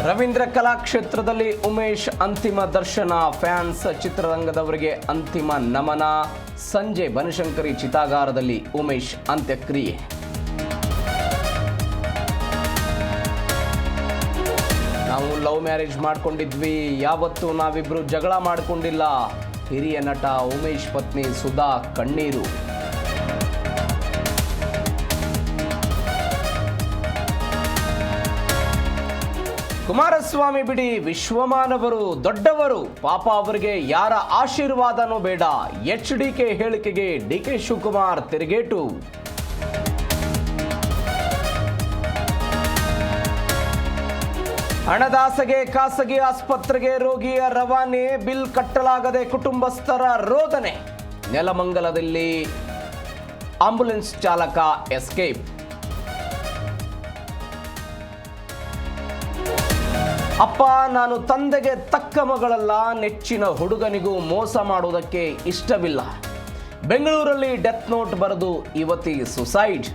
ರವೀಂದ್ರ ಕಲಾಕ್ಷೇತ್ರದಲ್ಲಿ ಉಮೇಶ್ ಅಂತಿಮ ದರ್ಶನ. ಫ್ಯಾನ್ಸ್ ಚಿತ್ರರಂಗದವರಿಗೆ ಅಂತಿಮ ನಮನ. ಸಂಜೆ ಬನಶಂಕರಿ ಚಿತಾಗಾರದಲ್ಲಿ ಉಮೇಶ್ ಅಂತ್ಯಕ್ರಿಯೆ. ನಾವು ಲವ್ ಮ್ಯಾರೇಜ್ ಮಾಡ್ಕೊಂಡಿದ್ವಿ, ಯಾವತ್ತೂ ನಾವಿಬ್ರು ಜಗಳ ಮಾಡ್ಕೊಂಡಿಲ್ಲ. ಹಿರಿಯ ನಟ ಉಮೇಶ್ ಪತ್ನಿ ಸುಧಾ ಕಣ್ಣೀರು. ಕುಮಾರಸ್ವಾಮಿ ಬಿಡಿ, ವಿಶ್ವಮಾನವರು ದೊಡ್ಡವರು, ಪಾಪ ಅವರಿಗೆ ಯಾರ ಆಶೀರ್ವಾದನೂ ಬೇಡ. HDK ಹೇಳಿಕೆಗೆ DK ಶಿವಕುಮಾರ್ ತಿರುಗೇಟು. ಹಣದಾಸೆಗೆ ಖಾಸಗಿ ಆಸ್ಪತ್ರೆಗೆ ರೋಗಿಯ ರವಾನೆ, ಬಿಲ್ ಕಟ್ಟಲಾಗದೆ ಕುಟುಂಬಸ್ಥರ ರೋದನೆ. ನೆಲಮಂಗಲದಲ್ಲಿ ಆಂಬ್ಯುಲೆನ್ಸ್ ಚಾಲಕ ಎಸ್ಕೇಪ್. ಅಪ್ಪ, ನಾನು ತಂದೆಗೆ ತಕ್ಕ ಮಗಳಲ್ಲ, ನೆಚ್ಚಿನ ಹುಡುಗನಿಗೂ ಮೋಸ ಮಾಡುವುದಕ್ಕೆ ಇಷ್ಟವಿಲ್ಲ. ಬೆಂಗಳೂರಲ್ಲಿ ಡೆತ್ ನೋಟ್ ಬರೆದು ಯುವತಿ ಸುಸೈಡ್.